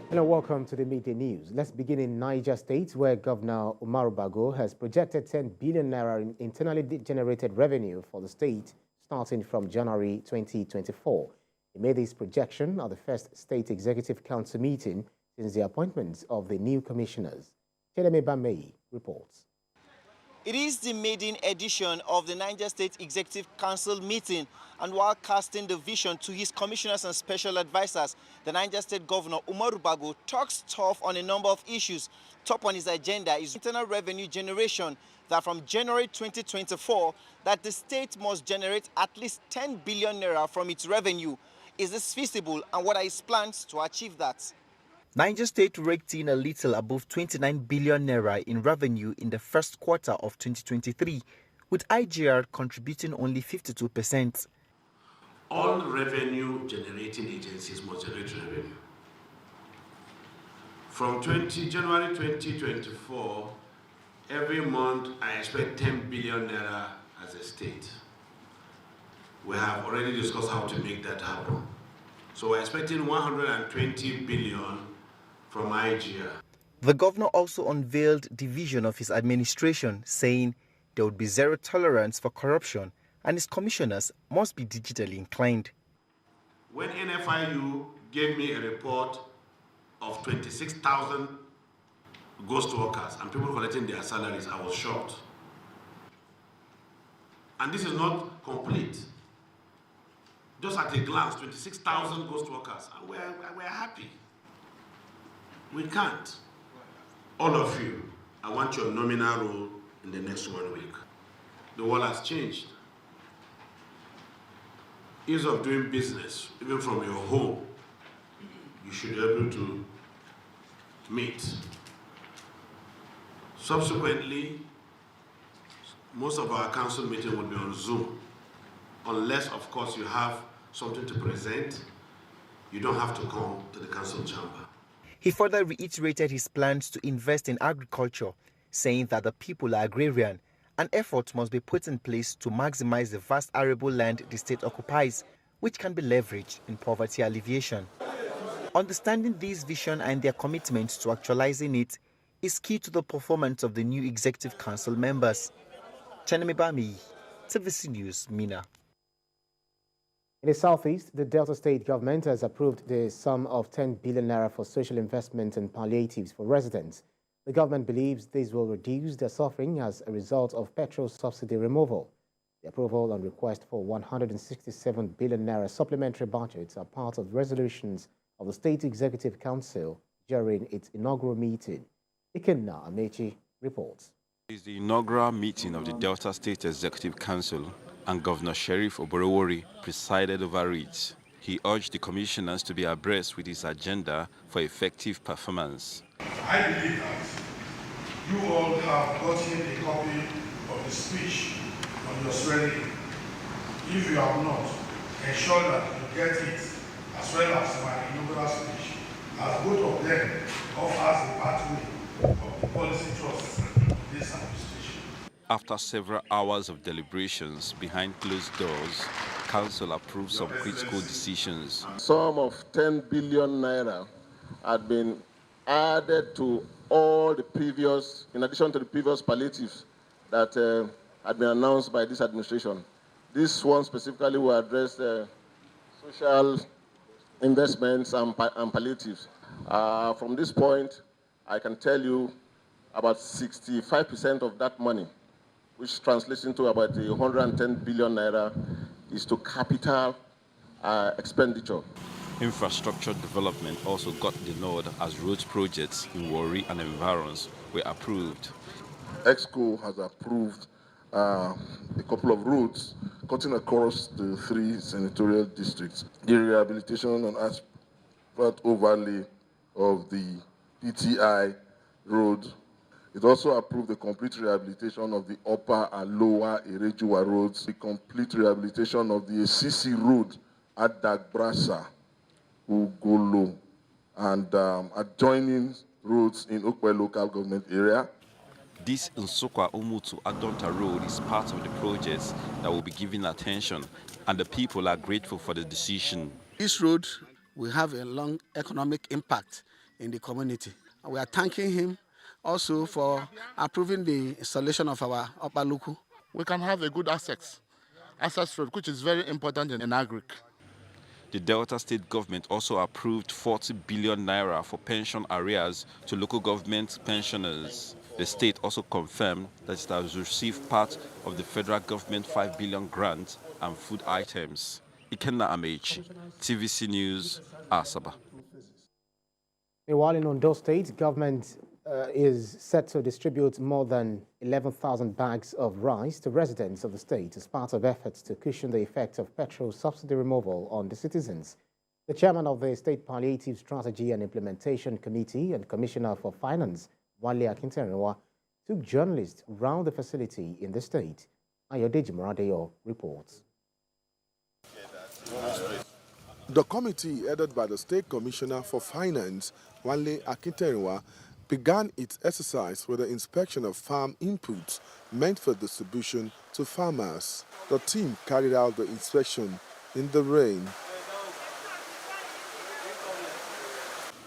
Hello, welcome to the Midday News. Let's begin in Niger State, where Governor Umaru Bago has projected 10 billion naira in internally generated revenue for the state starting from January 2024. He made this projection at the first State Executive Council meeting since the appointment of the new commissioners. Cheleme Bamei reports. It is the maiden edition of the Niger State Executive Council meeting, and while casting the vision to his commissioners and special advisors, the Niger State Governor Umaru Bago talks tough on a number of issues. Top on his agenda is internal revenue generation, that from January 2024, that the state must generate at least 10 billion naira from its revenue. Is this feasible, and what are his plans to achieve that? Niger State raked in a little above 29 billion naira in revenue in the first quarter of 2023, with IGR contributing only 52%. All revenue generating agencies must generate revenue. From January 2024, every month I expect 10 billion naira as a state. We have already discussed how to make that happen. So we're expecting 120 billion from IGR. The governor also unveiled the vision of his administration, saying there would be zero tolerance for corruption and his commissioners must be digitally inclined. When NFIU gave me a report of 26,000 ghost workers and people collecting their salaries, I was shocked. And this is not complete. Just at a glance, 26,000 ghost workers, and we're happy. We can't. All of you, I want your nominal role in the next 1 week. The world has changed. Ease of doing business, even from your home, you should be able to meet. Subsequently, most of our council meeting will be on Zoom. Unless, of course, you have something to present, you don't have to come to the council chamber. He further reiterated his plans to invest in agriculture, saying that the people are agrarian and efforts must be put in place to maximize the vast arable land the state occupies, which can be leveraged in poverty alleviation. Understanding this vision and their commitment to actualizing it is key to the performance of the new Executive Council members. Cheleme Bamei, TVC News, Mina. In the southeast, the Delta State government has approved the sum of 10 billion naira for social investment and palliatives for residents. The government believes this will reduce their suffering as a result of petrol subsidy removal. The approval and request for 167 billion naira supplementary budgets are part of resolutions of the State Executive Council during its inaugural meeting. Ikenna Amechi reports. It is the inaugural meeting of the Delta State Executive Council, and Governor Sheriff Oborowori presided over it. He urged the commissioners to be abreast with his agenda for effective performance. I believe that you all have gotten a copy of the speech on your swearing. If you have not, ensure that you get it, as well as my inaugural speech, as both of them offers the pathway of the policy trust of this administration. After several hours of deliberations behind closed doors, Council approved some critical decisions. Sum of 10 billion naira had been added to all the previous, in addition to the previous palliatives that had been announced by this administration. This one specifically will address social investments and palliatives. From this point, I can tell you about 65% of that money, which translates into about 110 billion naira, is to capital expenditure. Infrastructure development also got the nod as road projects in Warri and environs were approved. EXCO has approved a couple of roads cutting across the 3 senatorial districts. The rehabilitation and asphalt overlay of the PTI road. It also approved the complete rehabilitation of the upper and lower Erejuwa roads, the complete rehabilitation of the CC road at Dagbrasa, Ugolo, and adjoining roads in Okwe local government area. This Nsukwa Umutu Adonta road is part of the projects that will be given attention, and the people are grateful for the decision. This road will have a long economic impact in the community. We are thanking him also for approving the installation of our Upper Luku. We can have a good access road, which is very important in agric. The Delta State government also approved 40 billion naira for pension arrears to local government pensioners. The state also confirmed that it has received part of the federal government 5 billion grant and food items. Ikenna Amechi, TVC News, Asaba. Meanwhile, in Ondo State, government is set to distribute more than 11,000 bags of rice to residents of the state as part of efforts to cushion the effect of petrol subsidy removal on the citizens. The chairman of the State Palliative Strategy and Implementation Committee and Commissioner for Finance, Wale Akinterenwa, took journalists around the facility in the state. Ayodeji Moradeyo reports. The committee, headed by the State Commissioner for Finance, Wale Akinterenwa, began its exercise with the inspection of farm inputs meant for distribution to farmers. The team carried out the inspection in the rain.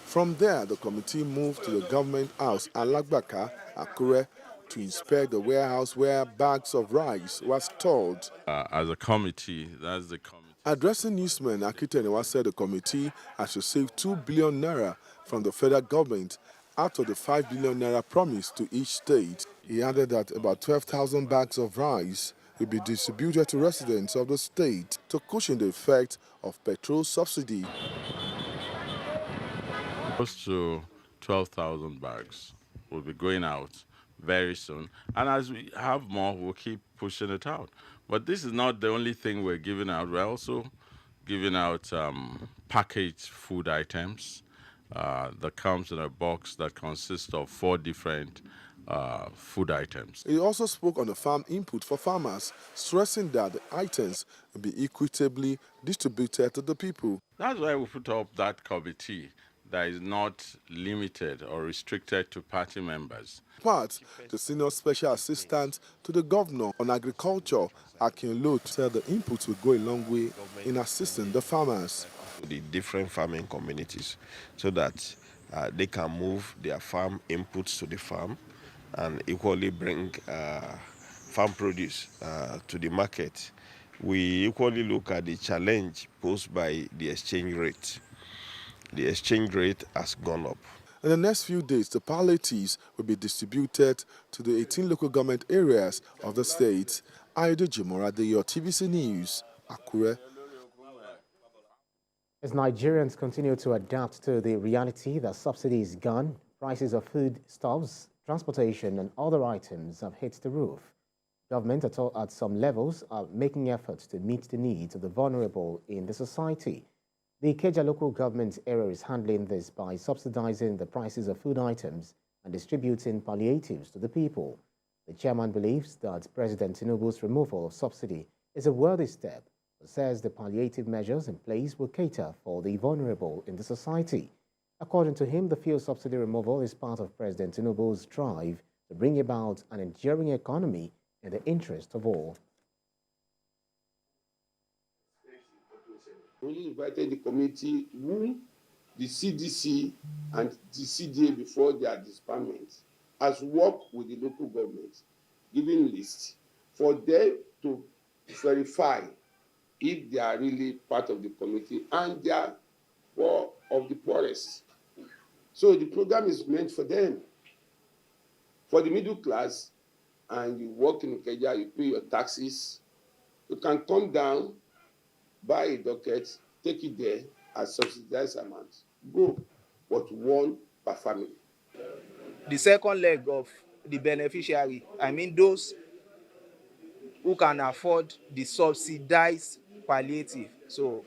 From there, the committee moved to the government house Alagbaka, Akure, to inspect the warehouse where bags of rice were stored. As a committee, that's the committee. Addressing newsmen, Akinterenwa said the committee has received 2 billion naira from the federal government out of the 5 billion naira promised to each state. He added that about 12,000 bags of rice will be distributed to residents of the state to cushion the effect of petrol subsidy. Close to 12,000 bags will be going out very soon. And as we have more, we'll keep pushing it out. But this is not the only thing we're giving out. We're also giving out packaged food items that comes in a box that consists of 4 different food items. He also spoke on the farm input for farmers, stressing that the items will be equitably distributed to the people. That's why we put up that committee that is not limited or restricted to party members. But the senior special assistant to the governor on agriculture, Akin Lot, said the inputs will go a long way in assisting the farmers. The different farming communities so that they can move their farm inputs to the farm and equally bring farm produce to the market. We equally look at the challenge posed by the exchange rate. The exchange rate has gone up. In the next few days, the palliatives will be distributed to the 18 local government areas of the state. Ayodeji Moradeyo, TVC News, Akure. As Nigerians continue to adapt to the reality that subsidy is gone, prices of food stuffs, transportation and other items have hit the roof. Government at some levels are making efforts to meet the needs of the vulnerable in the society. The Ikeja local government area is handling this by subsidizing the prices of food items and distributing palliatives to the people. The chairman believes that President Tinubu's removal of subsidy is a worthy step, but says the palliative measures in place will cater for the vulnerable in the society. According to him, the fuel subsidy removal is part of President Tinubu's drive to bring about an enduring economy in the interest of all. We invited the committee whom the CDC and the CDA before their disbandment has worked with the local government, giving lists for them to verify if they are really part of the committee and they are poor of the poorest. So the program is meant for them. For the middle class, and you work in Ikeja, you pay your taxes, you can come down, buy a docket, take it there at subsidized amount. Go, but one per family. The second leg of the beneficiary, I mean those who can afford the subsidized palliative. So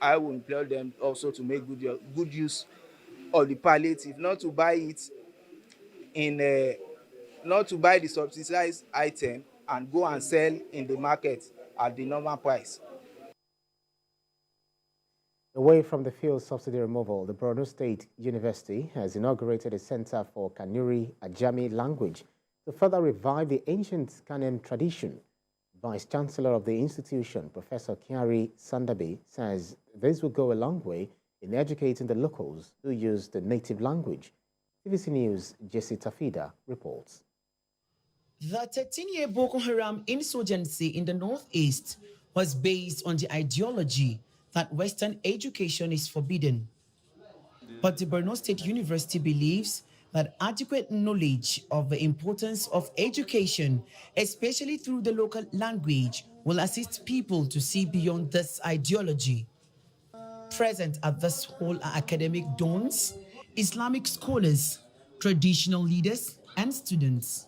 I will implore them also to make good use of the palliative, not to buy it in not to buy the subsidized item and go and sell in the market at the normal price. Away from the fuel subsidy removal, the Borno State University has inaugurated a center for Kanuri Ajami language to further revive the ancient Kanem tradition. Vice Chancellor of the institution, Professor Kiari Sandabe, says this will go a long way in educating the locals who use the native language. TVC News' Jesse Tafida reports. The 13-year Boko Haram insurgency in the northeast was based on the ideology that Western education is forbidden. But the Borno State University believes that adequate knowledge of the importance of education, especially through the local language, will assist people to see beyond this ideology. Present at this hall are academic dons, Islamic scholars, traditional leaders, and students.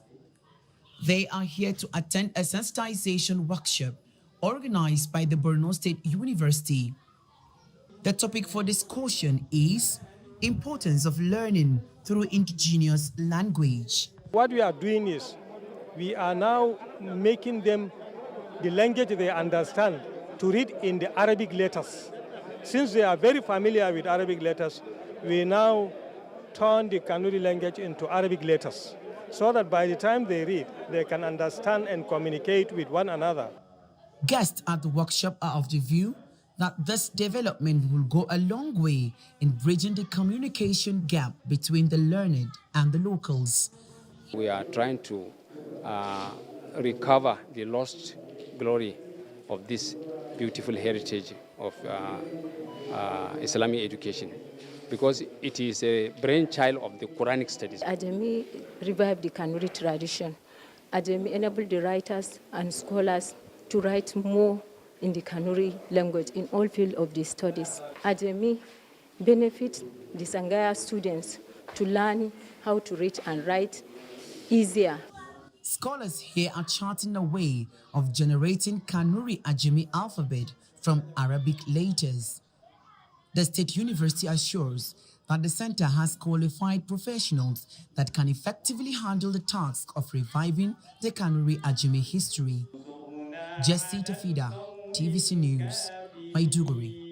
They are here to attend a sensitization workshop organized by the Borno State University. The topic for discussion is importance of learning through indigenous language. What we are doing is we are now making them the language they understand to read in the Arabic letters. Since they are very familiar with Arabic letters, we now turn the Kanuri language into Arabic letters so that by the time they read, they can understand and communicate with one another. Guests at the workshop are of the view that this development will go a long way in bridging the communication gap between the learned and the locals. We are trying to recover the lost glory of this beautiful heritage of Islamic education, because it is a brainchild of the Quranic studies. Ajami revived the Kanuri tradition. Ajami enabled the writers and scholars to write more in the Kanuri language in all fields of the studies. Ajami benefits the Sangaya students to learn how to read and write easier. Scholars here are charting a way of generating Kanuri Ajami alphabet from Arabic letters. The State University assures that the center has qualified professionals that can effectively handle the task of reviving the Kanuri Ajami history. Jesse Tafida, TVC News, Maiduguri.